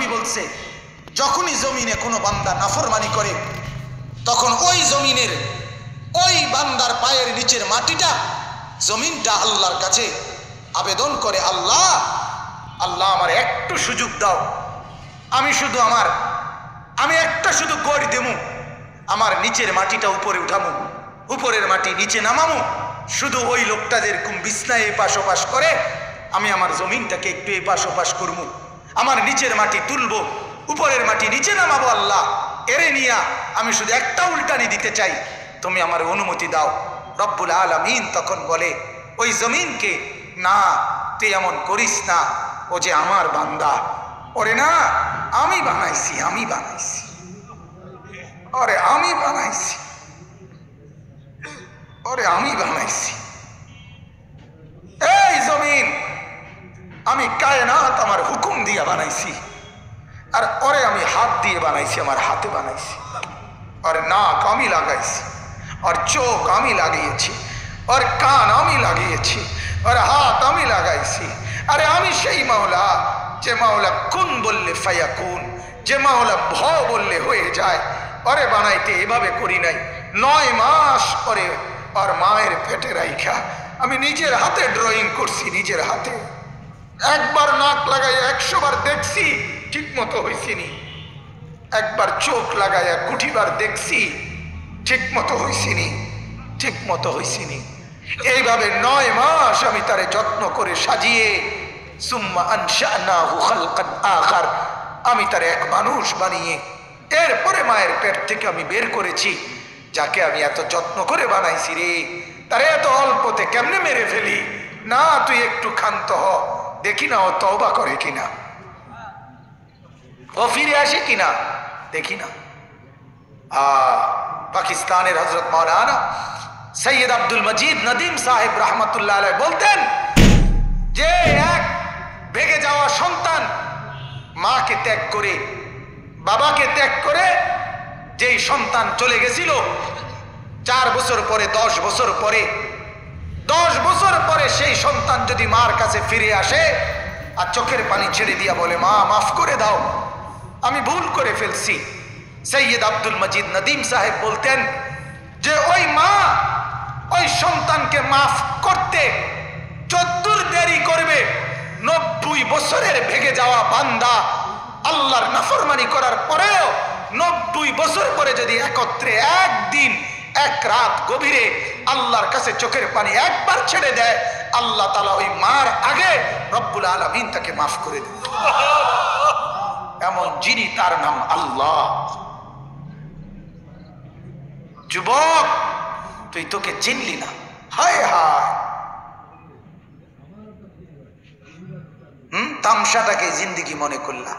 নবী বলছে, যখনই জমিনে কোনো বান্দা নাফরমানি করে তখন ওই জমিনের ওই বান্দার পায়ের নিচের মাটিটা, জমিনটা আল্লাহর কাছে আবেদন করে, আল্লাহ আল্লাহ আমার একটু সুযোগ দাও, আমি একটা শুধু গড় দেবো, আমার নিচের মাটিটা উপরে উঠামু, উপরের মাটি নিচে নামামু, শুধু ওই লোকটা যেরকম বিছনায় এপাশ ওপাশ করে আমি আমার জমিনটাকে একটু এপাশ ওপাশ করবো, আমার নিচের মাটি তুলবো, উপরের মাটি নিচে নামাবো, আল্লাহ এরে নিয়া আমি শুধু একটা উল্টানি দিতে চাই, তুমি আমার অনুমতি দাও। রব্বুল আলামিন তখন বলে ওই জমিনকে, না তুই এমন করিস না, ও যে আমার বান্দা, ওরে না আমি বানাইছি, ওরে আমি বানাইছি, এই জমিন আমি কায়নাত আমার হুকুম দিয়ে বানাইছি, আর ওরে আমি হাত দিয়ে বানাইছি, আমার হাতে বানাইছি, আর নাক আমি লাগাইছি, আর চোখ আমি লাগিয়েছি, আর কান আমি লাগিয়েছি, আর হাত আমি লাগাইছি। আরে আমি সেই মাওলা, যে মাওলা কুন বললে ফায়াকুন, যে মাওলা ভ বললে হয়ে যায়। আরে বানাইতে এভাবে করি নাই, 9 মাস পরে আর মায়ের পেটে রাইখা আমি নিজের হাতে ড্রয়িং করছি, নিজের হাতে একবার নাক লাগাই 100 বার দেখছি, ঠিক মতো হয়েছিনি, একবার চোখ লাগাইয়া কুঠিবার দেখছি, ঠিক মতো হয়েছিনি। এইভাবে 9 মাস আমি তারে যত্ন করে সাজিয়ে, সুম্মা আনশানাহু খালকান আখার, আমি তারে এক মানুষ বানিয়ে এরপরে মায়ের পেট থেকে আমি বের করেছি। যাকে আমি এত যত্ন করে বানাইছি রে, তারে এত অল্পতে কেমনে মেরে ফেলি? না তুই একটু ক্ষান্ত হ, দেখি না ও তওবা করে কিনা, ও ফিরে আসে কিনা, দেখি না। পাকিস্তানের হযরত মাওলানা সৈয়দ আব্দুল মজিদ নদীম সাহেব রহমতুল্লাহ আলাইহি বলতেন যে এক ভেগে যাওয়া সন্তান মাকে ত্যাগ করে, বাবাকে ত্যাগ করে যেই সন্তান চলে গেছিল, 4 বছর পরে 10 বছর পরে 10 বছর পরে সেই সন্তান যদি মার কাছে ফিরে আসে আর চোখের পানি ছেড়ে দিয়া বলে, মা মাফ করে দাও, আমি ভুল করে ফেলছি, সৈয়দ আব্দুল মজিদ নদীম সাহেব বলতেন যে ওই মা ওই সন্তানকে মাফ করতে যতদূর দেরি করবে, 90 বছরের ভেগে যাওয়া বান্দা আল্লাহর নাফরমানি করার পরেও 90 বছর পরে যদি একত্রে একদিন এক রাত গভীরে আল্লাহর কাছে চোখের পানি একবার ছেড়ে দেয়, আল্লাহ তাআলা ওই মার আগে রব্বুল আলামিন তাকে মাফ করে দেন। এমন যিনি, তার নাম আল্লাহ। যুবক তুই তোকে চিনলি না, হায় হায়, তামসাটাকে জিন্দেগি মনে করলাম।